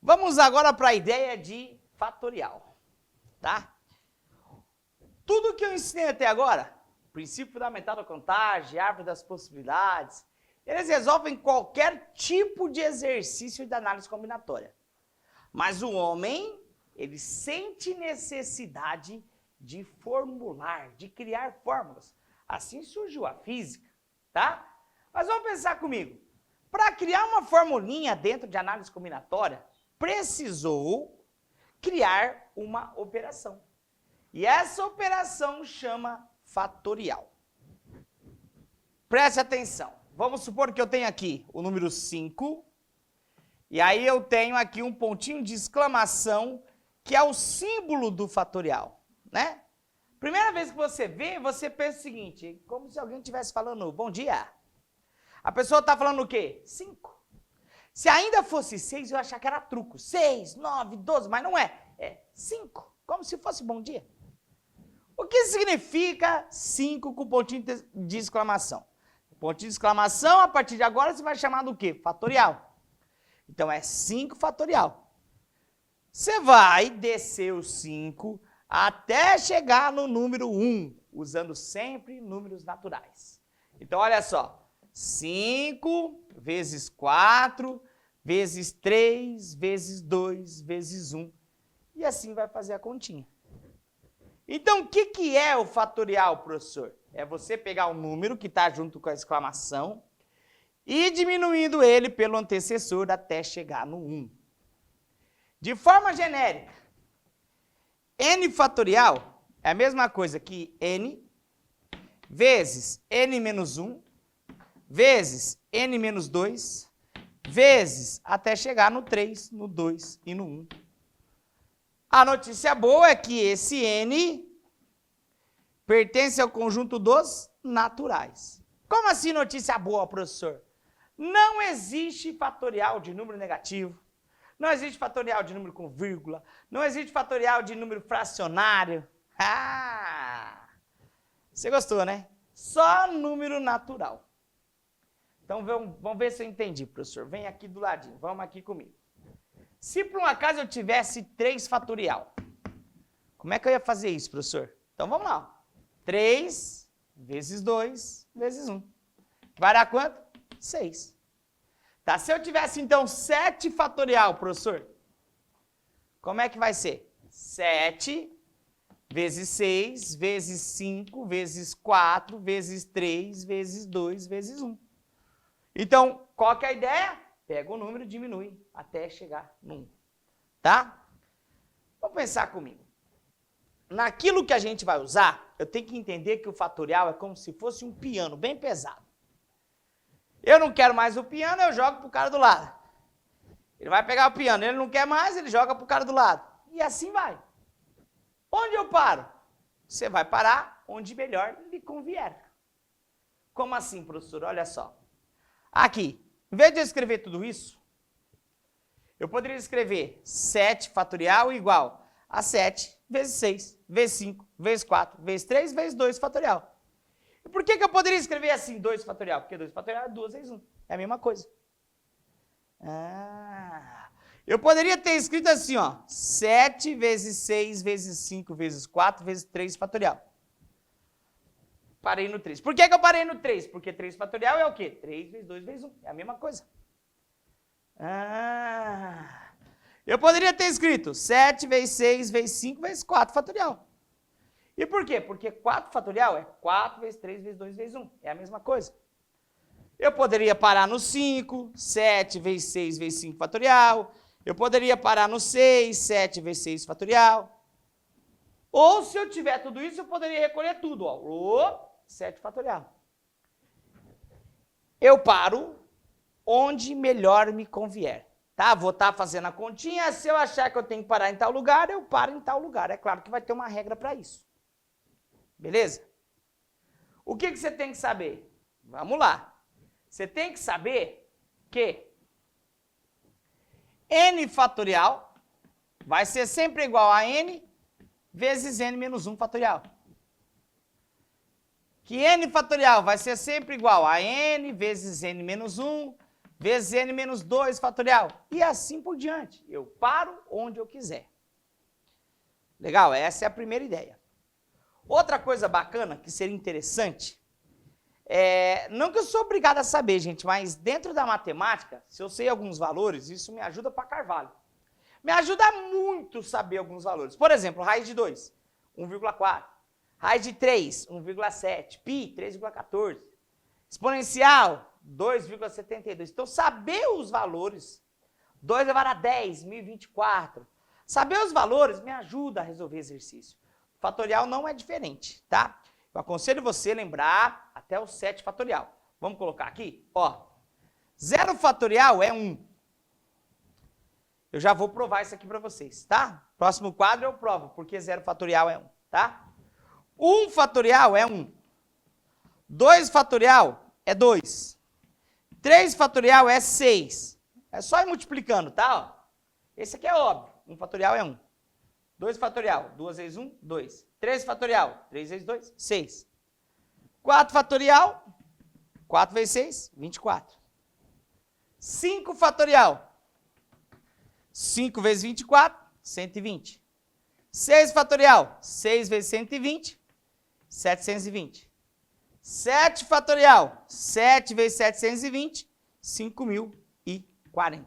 Vamos agora para a ideia de fatorial, tá? Tudo que eu ensinei até agora, princípio fundamental da contagem, árvore das possibilidades, eles resolvem qualquer tipo de exercício de análise combinatória. Mas o homem, ele sente necessidade de formular, de criar fórmulas. Assim surgiu a física, tá? Mas vamos pensar comigo. Para criar uma formulinha dentro de análise combinatória, precisou criar uma operação. E essa operação chama fatorial. Preste atenção. Vamos supor que eu tenho aqui o número 5, e aí eu tenho aqui um pontinho de exclamação, que é o símbolo do fatorial, né? Primeira vez que você vê, você pensa o seguinte, como se alguém estivesse falando, bom dia. A pessoa está falando o quê? 5. Se ainda fosse 6, eu ia achar que era truco. 6, 9, 12, mas não é. É 5, como se fosse bom dia. O que significa 5 com pontinho de exclamação? Pontinho de exclamação, a partir de agora, você vai chamar do quê? Fatorial. Então, é 5 fatorial. Você vai descer o 5 até chegar no número 1, usando sempre números naturais. Então, olha só. 5 vezes 4, vezes 3, vezes 2, vezes 1. E assim vai fazer a continha. Então, o que é o fatorial, professor? É você pegar o número que está junto com a exclamação e diminuindo ele pelo antecessor até chegar no 1. De forma genérica, n fatorial é a mesma coisa que n vezes n menos 1 vezes n menos 2 vezes até chegar no 3, no 2 e no 1. A notícia boa é que esse n pertence ao conjunto dos naturais. Como assim notícia boa, professor? Não existe fatorial de número negativo, não existe fatorial de número com vírgula, não existe fatorial de número fracionário. Ah! Você gostou, né? Só número natural. Então vamos ver se eu entendi, professor. Vem aqui do ladinho, vamos aqui comigo. Se por um acaso eu tivesse 3 fatorial, como é que eu ia fazer isso, professor? Então vamos lá. 3 vezes 2 vezes 1. Vai dar quanto? 6. Tá, se eu tivesse então 7 fatorial, professor, como é que vai ser? 7 vezes 6 vezes 5 vezes 4 vezes 3 vezes 2 vezes 1. Então, qual que é a ideia? Pega o número e diminui até chegar no 1. Tá? Vamos pensar comigo. Naquilo que a gente vai usar, eu tenho que entender que o fatorial é como se fosse um piano bem pesado. Eu não quero mais o piano, eu jogo pro cara do lado. Ele vai pegar o piano, ele não quer mais, ele joga pro cara do lado. E assim vai. Onde eu paro? Você vai parar onde melhor lhe convier. Como assim, professor? Olha só. Aqui, em vez de eu escrever tudo isso, eu poderia escrever 7 fatorial igual a 7 vezes 6, vezes 5, vezes 4, vezes 3, vezes 2 fatorial. E por que eu poderia escrever assim 2 fatorial? Porque 2 fatorial é 2 vezes 1. É a mesma coisa. Eu poderia ter escrito assim, ó, 7 vezes 6, vezes 5, vezes 4, vezes 3 fatorial. Parei no 3. Por que eu parei no 3? Porque 3 fatorial é o quê? 3 vezes 2 vezes 1. É a mesma coisa. Eu poderia ter escrito 7 vezes 6 vezes 5 vezes 4 fatorial. E por quê? Porque 4 fatorial é 4 vezes 3 vezes 2 vezes 1. É a mesma coisa. Eu poderia parar no 5, 7 vezes 6 vezes 5 fatorial. Eu poderia parar no 6, 7 vezes 6 fatorial. Ou, se eu tiver tudo isso, eu poderia recolher tudo. Ó, 7 fatorial. Eu paro onde melhor me convier. Tá? Vou estar fazendo a continha. Se eu achar que eu tenho que parar em tal lugar, eu paro em tal lugar. É claro que vai ter uma regra para isso. Beleza? O que você tem que saber? Vamos lá. Você tem que saber que n fatorial vai ser sempre igual a n vezes n menos 1 fatorial. Que n fatorial vai ser sempre igual a n vezes n menos 1 vezes n menos 2 fatorial. E assim por diante. Eu paro onde eu quiser. Legal? Essa é a primeira ideia. Outra coisa bacana que seria interessante, não que eu sou obrigado a saber, gente, mas dentro da matemática, se eu sei alguns valores, isso me ajuda para carvalho. Me ajuda muito saber alguns valores. Por exemplo, raiz de 2, 1,4. Raiz de 3, 1,7. Π, 3,14. Exponencial, 2,72. Então, saber os valores, 2 elevado a 10, 1024. Saber os valores me ajuda a resolver exercício. Fatorial não é diferente, tá? Eu aconselho você a lembrar até o 7 fatorial. Vamos colocar aqui? Ó, 0 fatorial é 1. Eu já vou provar isso aqui para vocês, tá? Próximo quadro eu provo, porque 0 fatorial é 1, tá? 1 fatorial é 1. 2 fatorial é 2. 3 fatorial é 6. É só ir multiplicando, tá? Ó, esse aqui é óbvio. 1 fatorial é 1. 2 fatorial, 2 vezes 1, 2. 3 fatorial, 3 vezes 2, 6. 4 fatorial, 4 vezes 6, 24. 5 fatorial, 5 vezes 24, 120. 6 fatorial, 6 vezes 120, 720. 7 fatorial, 7 vezes 720, 5.040.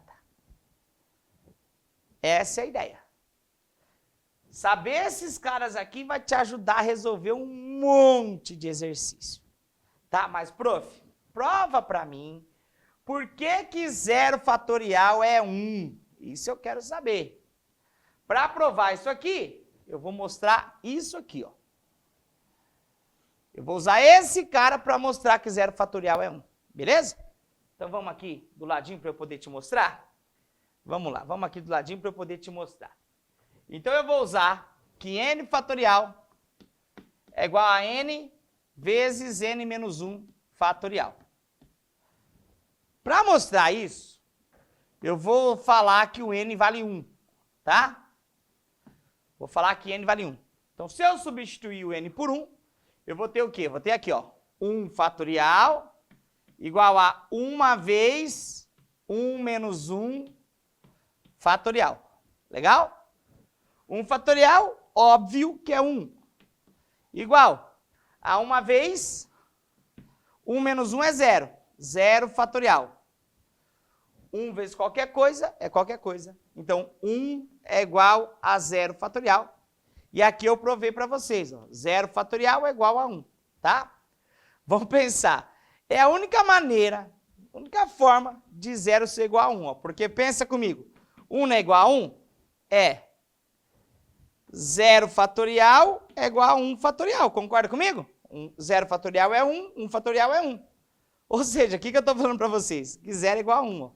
Essa é a ideia. Saber esses caras aqui vai te ajudar a resolver um monte de exercício. Tá? Mas, prof, prova para mim por que 0 fatorial é 1. Isso eu quero saber. Para provar isso aqui, eu vou mostrar isso aqui, ó. Eu vou usar esse cara para mostrar que 0 fatorial é 1. Beleza? Então vamos aqui do ladinho para eu poder te mostrar? Vamos lá, vamos aqui do ladinho para eu poder te mostrar. Então eu vou usar que n fatorial é igual a n vezes n menos 1 fatorial. Para mostrar isso, eu vou falar que o n vale 1, tá? Vou falar que n vale 1. Então, se eu substituir o n por 1, eu vou ter o quê? Vou ter aqui, ó, 1 fatorial igual a 1 vez 1 menos 1 fatorial. Legal? 1 fatorial, óbvio que é 1. Igual a 1 vez 1 menos 1 é 0. 0 fatorial. 1 vezes qualquer coisa é qualquer coisa. Então, 1 é igual a 0 fatorial. E aqui eu provei para vocês, ó, 0 fatorial é igual a 1, tá? Vamos pensar. É a única maneira, a única forma de 0 ser igual a 1, ó, porque pensa comigo. 1 não é igual a 1? É. 0 fatorial é igual a 1 fatorial, concorda comigo? 0 fatorial é 1, 1 fatorial é 1. Ou seja, o que eu estou falando para vocês? Que 0 é igual a 1, ó.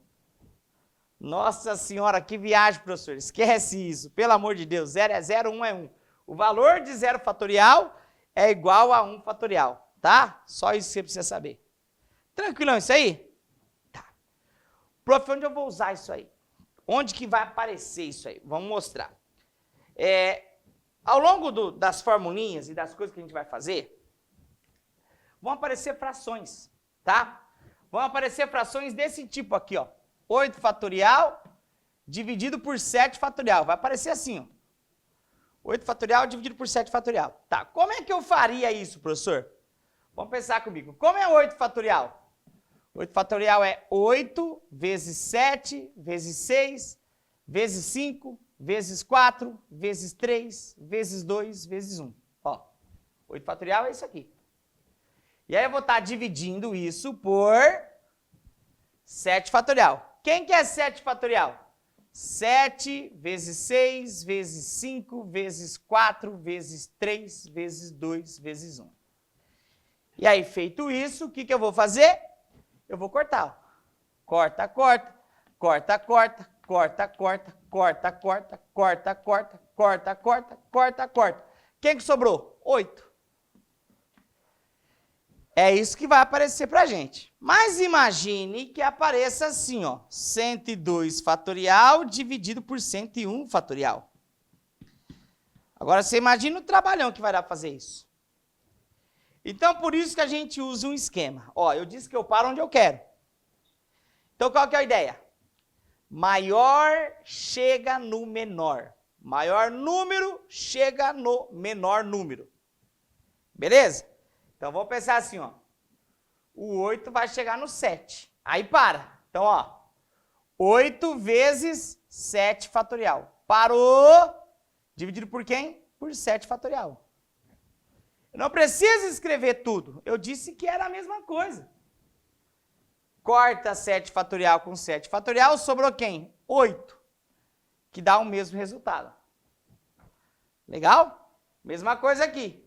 Nossa senhora, que viagem, professor. Esquece isso, pelo amor de Deus. 0 é 0, 1 é 1. O valor de 0 fatorial é igual a 1 fatorial, tá? Só isso que você precisa saber. Tranquilão isso aí? Tá. Prof, onde eu vou usar isso aí? Onde que vai aparecer isso aí? Vamos mostrar. Ao longo das formulinhas e das coisas que a gente vai fazer, vão aparecer frações, tá? Vão aparecer frações desse tipo aqui, ó. 8 fatorial dividido por 7 fatorial. Vai aparecer assim, ó. 8 fatorial dividido por 7 fatorial. Tá, como é que eu faria isso, professor? Vamos pensar comigo. Como é 8 fatorial? 8 fatorial é 8 vezes 7 vezes 6 vezes 5 vezes 4 vezes 3 vezes 2 vezes 1. Ó, 8 fatorial é isso aqui. E aí eu vou estar dividindo isso por 7 fatorial. Quem que é 7 fatorial? 7 vezes 6 vezes 5 vezes 4 vezes 3 vezes 2 vezes 1. E aí, feito isso, o que eu vou fazer? Eu vou cortar. Ó. Corta, corta, corta, corta, corta, corta, corta, corta, corta, corta, corta, corta, corta, corta. Quem que sobrou? 8. É isso que vai aparecer pra gente. Mas imagine que apareça assim, ó, 102 fatorial dividido por 101 fatorial. Agora, você imagina o trabalhão que vai dar para fazer isso. Então, por isso que a gente usa um esquema. Ó, eu disse que eu paro onde eu quero. Então, qual que é a ideia? Maior chega no menor. Maior número chega no menor número. Beleza? Então, vamos pensar assim, ó. O 8 vai chegar no 7. Aí para. Então, ó. 8 vezes 7 fatorial. Parou. Dividido por quem? Por 7 fatorial. Eu não preciso escrever tudo. Eu disse que era a mesma coisa. Corta 7 fatorial com 7 fatorial, sobrou quem? 8. Que dá o mesmo resultado. Legal? Mesma coisa aqui.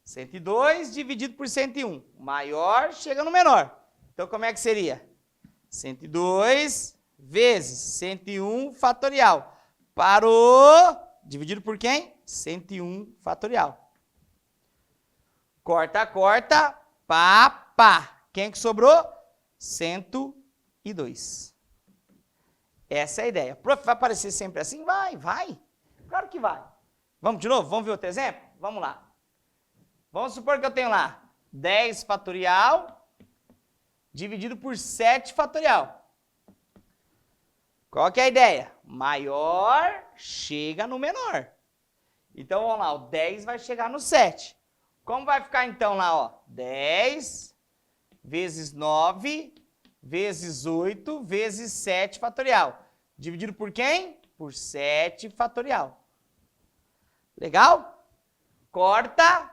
102 dividido por 101. O maior chega no menor. Então, como é que seria? 102 vezes 101 fatorial. Parou. Dividido por quem? 101 fatorial. Corta, corta. Pá, pá. Quem que sobrou? 102. Essa é a ideia. Prof, vai aparecer sempre assim? Vai, vai. Claro que vai. Vamos de novo? Vamos ver outro exemplo? Vamos lá. Vamos supor que eu tenho lá 10 fatorial dividido por 7 fatorial. Qual que é a ideia? Maior chega no menor. Então, vamos lá, o 10 vai chegar no 7. Como vai ficar então lá, ó? 10 vezes 9 vezes 8 vezes 7 fatorial. Dividido por quem? Por 7 fatorial. Legal? Corta.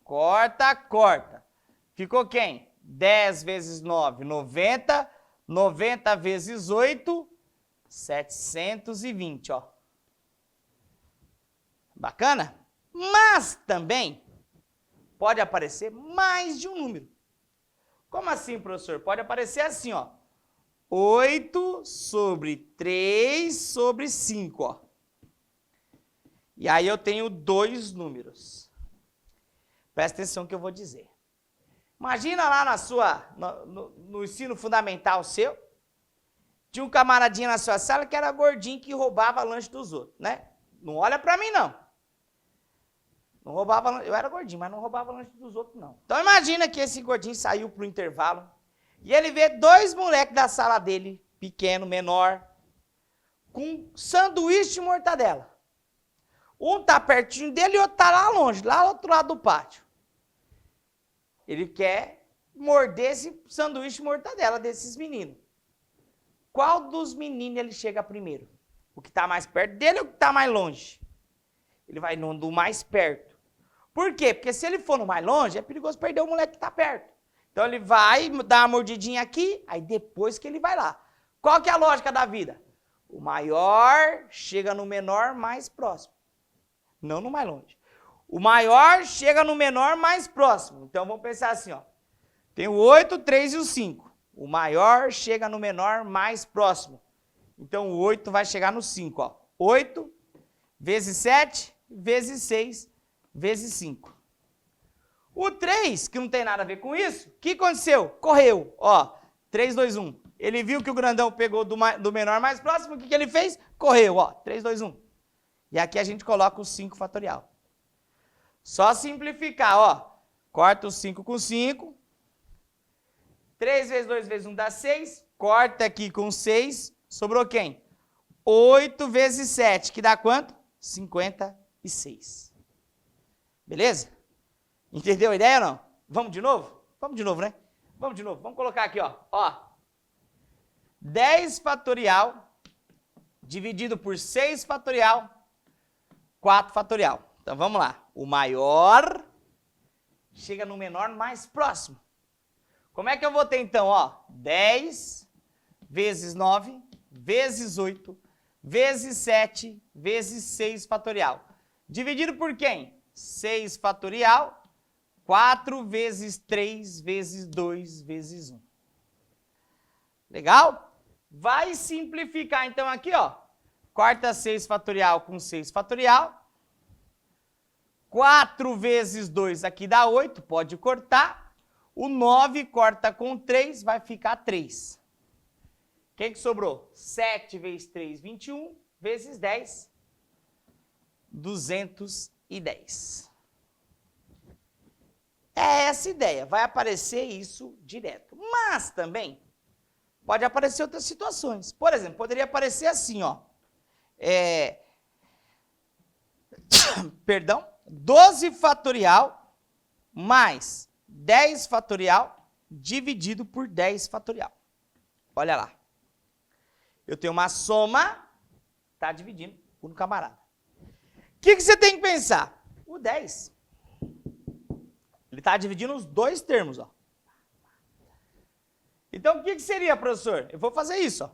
Corta, corta. Ficou quem? 10 vezes 9, 90. 90 vezes 8, 720, ó. Bacana? Mas também pode aparecer mais de um número. Como assim, professor? Pode aparecer assim, ó. 8 sobre 3 sobre 5, ó. E aí eu tenho dois números. Presta atenção que eu vou dizer. Imagina lá no ensino fundamental seu, tinha um camaradinho na sua sala que era gordinho que roubava lanche dos outros, né? Não olha pra mim, não. Não roubava, eu era gordinho, mas não roubava lanche dos outros, não. Então imagina que esse gordinho saiu pro intervalo e ele vê dois moleques da sala dele, pequeno, menor, com sanduíche de mortadela. Um tá pertinho dele e o outro tá lá longe, lá do outro lado do pátio. Ele quer morder esse sanduíche de mortadela desses meninos. Qual dos meninos ele chega primeiro? O que está mais perto dele ou o que está mais longe? Ele vai no do mais perto. Por quê? Porque se ele for no mais longe, é perigoso perder o moleque que está perto. Então ele vai dar uma mordidinha aqui, aí depois que ele vai lá. Qual que é a lógica da vida? O maior chega no menor mais próximo. Não no mais longe. O maior chega no menor mais próximo. Então vamos pensar assim, ó. Tem o 8, o 3 e o 5. O maior chega no menor mais próximo. Então o 8 vai chegar no 5, ó. 8 vezes 7 vezes 6 vezes 5. O 3, que não tem nada a ver com isso, o que aconteceu? Correu, ó. 3, 2, 1. Ele viu que o grandão pegou do menor mais próximo, o que ele fez? Correu, ó. 3, 2, 1. E aqui a gente coloca o 5 fatorial. Só simplificar, ó. Corta o 5 com 5. 3 vezes 2 vezes 1 dá 6. Corta aqui com 6. Sobrou quem? 8 vezes 7, que dá quanto? 56. Beleza? Entendeu a ideia ou não? Vamos de novo? Vamos de novo, né? Vamos de novo. Vamos colocar aqui, ó. 10 fatorial dividido por 6 fatorial, 4 fatorial. Então, vamos lá. O maior chega no menor mais próximo. Como é que eu vou ter, então? 10 vezes 9 vezes 8 vezes 7 vezes 6 fatorial. Dividido por quem? 6 fatorial, 4 vezes 3 vezes 2 vezes 1. Legal? Vai simplificar, então, aqui, ó. Corta 6 fatorial com 6 fatorial. 4 vezes 2 aqui dá 8, pode cortar. O 9 corta com 3, vai ficar 3. Quem que sobrou? 7 vezes 3, 21, vezes 10. 210. É essa a ideia, vai aparecer isso direto. Mas também pode aparecer outras situações. Por exemplo, poderia aparecer assim, ó. Perdão, 12 fatorial mais 10 fatorial dividido por 10 fatorial. Olha lá. Eu tenho uma soma, tá dividindo por um camarada. O que você tem que pensar? O 10. Ele está dividindo os dois termos, ó. Então, o que seria, professor? Eu vou fazer isso, ó.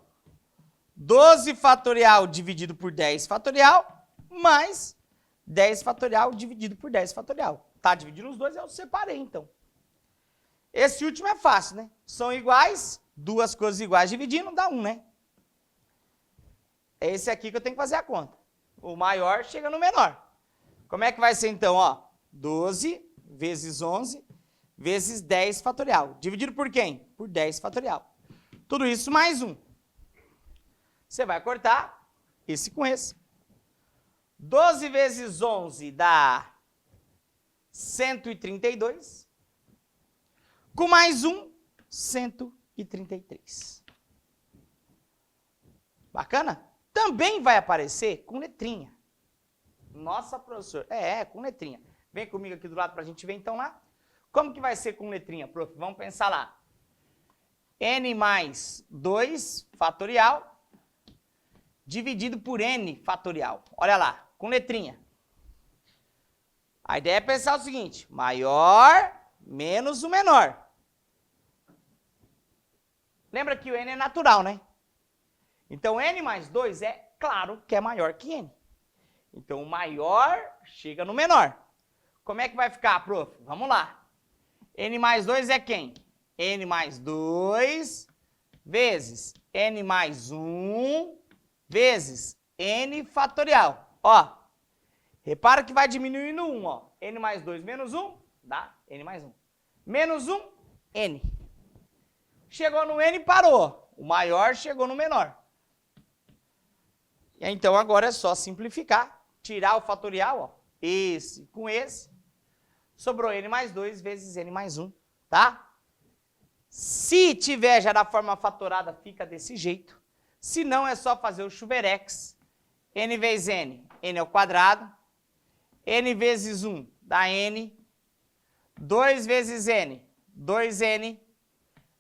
12 fatorial dividido por 10 fatorial, mais 10 fatorial dividido por 10 fatorial. Tá dividindo os dois, eu separei, então. Esse último é fácil, né? São iguais, duas coisas iguais dividindo, dá 1, né? É esse aqui que eu tenho que fazer a conta. O maior chega no menor. Como é que vai ser, então, ó? 12 vezes 11 vezes 10 fatorial. Dividido por quem? Por 10 fatorial. Tudo isso mais 1. Você vai cortar esse com esse. 12 vezes 11 dá 132. Com mais 1, 133. Bacana? Também vai aparecer com letrinha. Nossa, professor. Com letrinha. Vem comigo aqui do lado para a gente ver então lá. Como que vai ser com letrinha, prof? Vamos pensar lá. N mais 2 fatorial dividido por N fatorial. Olha lá, com letrinha. A ideia é pensar o seguinte, maior menos o menor. Lembra que o N é natural, né? Então, N mais 2 é claro que é maior que N. Então, o maior chega no menor. Como é que vai ficar, prof? Vamos lá. N mais 2 é quem? N mais 2 vezes N mais 1 vezes N fatorial. Ó, repara que vai diminuindo 1, ó. N mais 2 menos 1, dá N mais 1. Menos 1, N. Chegou no N e parou. O maior chegou no menor. E então agora é só simplificar, tirar o fatorial, ó, esse com esse, sobrou N mais 2 vezes N mais 1, tá? Se tiver já da forma fatorada, fica desse jeito. Se não, é só fazer o chuverex. N vezes N, N ao quadrado. N vezes 1 dá N. 2 vezes N, 2N.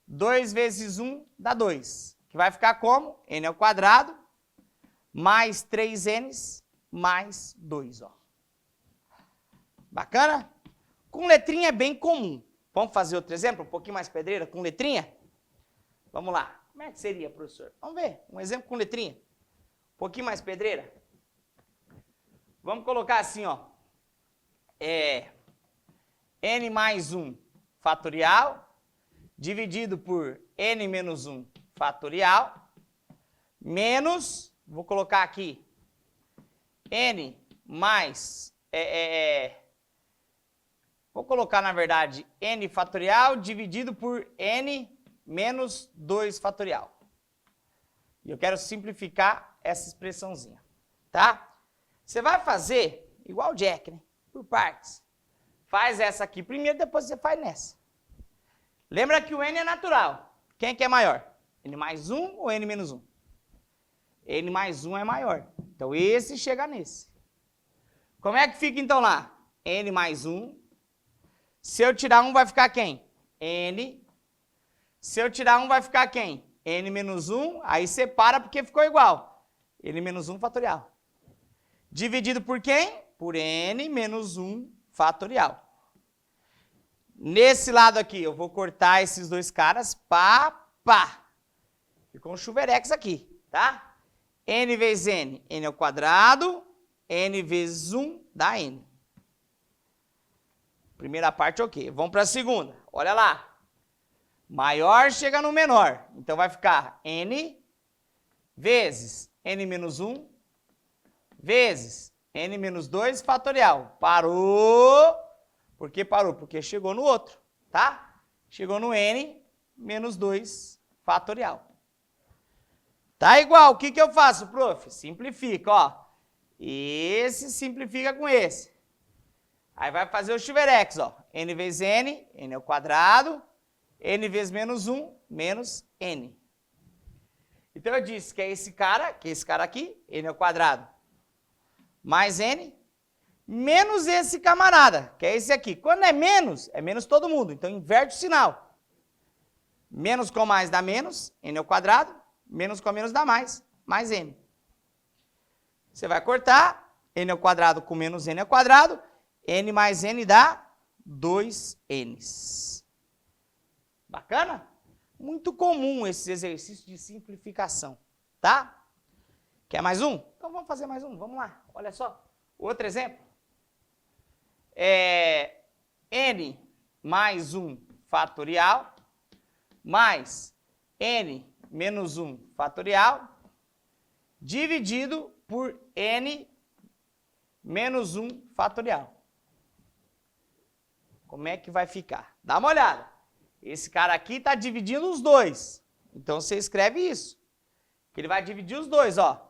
2 vezes 1 dá 2. Que vai ficar como? N ao quadrado mais 3Ns mais 2, ó. Bacana? Com letrinha é bem comum. Vamos fazer outro exemplo, um pouquinho mais pedreira, com letrinha? Vamos lá. Como é que seria, professor? Vamos ver, um exemplo com letrinha. Um pouquinho mais pedreira. Vamos colocar assim, ó. N mais 1 fatorial dividido por N menos 1 fatorial menos, vou colocar aqui, N mais, vou colocar, na verdade, N fatorial dividido por N menos 2 fatorial. E eu quero simplificar essa expressãozinha, tá? Você vai fazer igual o Jack, né? Por partes. Faz essa aqui primeiro, depois você faz nessa. Lembra que o N é natural. Quem que é maior? N mais 1 ou N menos 1? N mais 1 é maior. Então, esse chega nesse. Como é que fica, então, lá? N mais 1. Se eu tirar 1, vai ficar quem? N. Se eu tirar 1, vai ficar quem? N menos 1. Aí separa porque ficou igual. N menos 1 fatorial. Dividido por quem? Por N menos 1 fatorial. Nesse lado aqui, eu vou cortar esses dois caras. Pá. Ficou um chuverex aqui, tá? N vezes N, N ao quadrado. N vezes 1 dá N. Primeira parte, ok. Vamos para a segunda. Olha lá. Maior chega no menor. Então, vai ficar N vezes N menos 1 vezes N menos 2 fatorial. Parou. Por que parou? Porque chegou no outro, tá? Chegou no N menos 2 fatorial. Tá igual. O que eu faço, prof? Simplifica, ó. Esse simplifica com esse. Aí vai fazer o chuverex, ó. N vezes N, N ao quadrado, N vezes menos 1, menos N. Então eu disse que é esse cara aqui, N ao quadrado, mais N, menos esse camarada, que é esse aqui. Quando é menos todo mundo. Então inverte o sinal. Menos com mais dá menos, N ao quadrado, menos com menos dá mais N. Você vai cortar, N ao quadrado com menos N ao quadrado, N mais N dá 2Ns. Bacana? Muito comum esses exercícios de simplificação, tá? Quer mais um? Então vamos fazer mais um, vamos lá. Olha só, outro exemplo. N mais 1 fatorial mais N menos 1 fatorial dividido por N menos 1 fatorial. Como é que vai ficar? Dá uma olhada. Esse cara aqui está dividindo os dois. Então você escreve isso. Que ele vai dividir os dois, ó.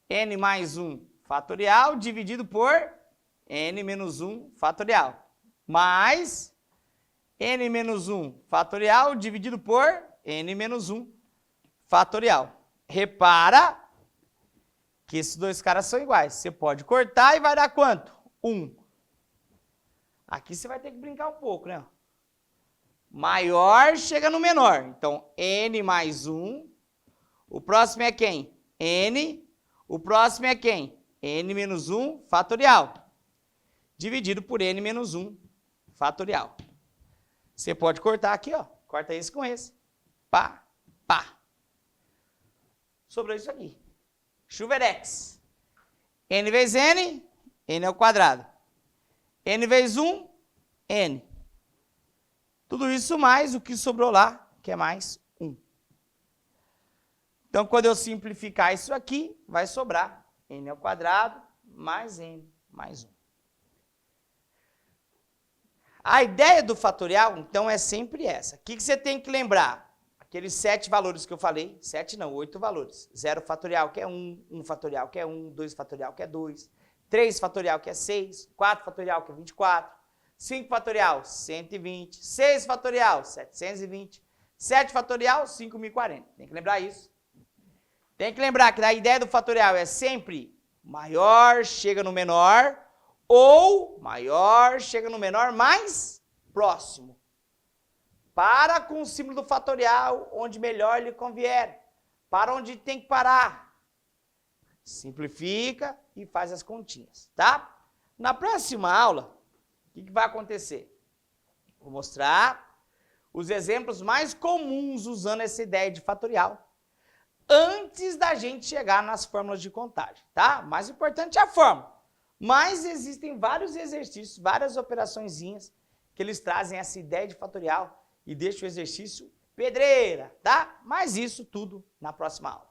N mais 1 fatorial dividido por N menos 1 fatorial. Mais N menos 1 fatorial dividido por N menos 1 fatorial. Repara que esses dois caras são iguais. Você pode cortar e vai dar quanto? 1. Aqui você vai ter que brincar um pouco, né? Maior chega no menor. Então, N mais 1. O próximo é quem? N. O próximo é quem? N menos 1 fatorial. Dividido por N menos 1 fatorial. Você pode cortar aqui, ó. Corta esse com esse. Pá, pá. Sobrou isso aqui. Chuverex. N vezes N, N ao quadrado. N vezes 1, N. Tudo isso mais o que sobrou lá, que é mais 1. Então, quando eu simplificar isso aqui, vai sobrar N ao quadrado mais N mais 1. A ideia do fatorial, então, é sempre essa. O que você tem que lembrar? Aqueles 7 valores que eu falei, 7 não, 8 valores. 0 fatorial que é 1, 1 fatorial que é 1, 2 fatorial que é 2, 3 fatorial que é 6, 4 fatorial que é 24, 5 fatorial 120, 6 fatorial 720, 7 fatorial 5040. Tem que lembrar isso. Tem que lembrar que a ideia do fatorial é sempre maior chega no menor ou maior chega no menor mais próximo. Para com o símbolo do fatorial onde melhor lhe convier. Para onde tem que parar. Simplifica e faz as continhas, tá? Na próxima aula, o que vai acontecer? Vou mostrar os exemplos mais comuns usando essa ideia de fatorial antes da gente chegar nas fórmulas de contagem, tá? Mais importante é a fórmula. Mas existem vários exercícios, várias operaçõezinhas que eles trazem essa ideia de fatorial e deixam o exercício pedreira, tá? Mas isso tudo na próxima aula.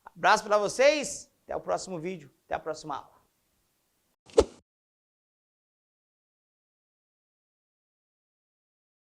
Abraço para vocês, até o próximo vídeo, até a próxima aula.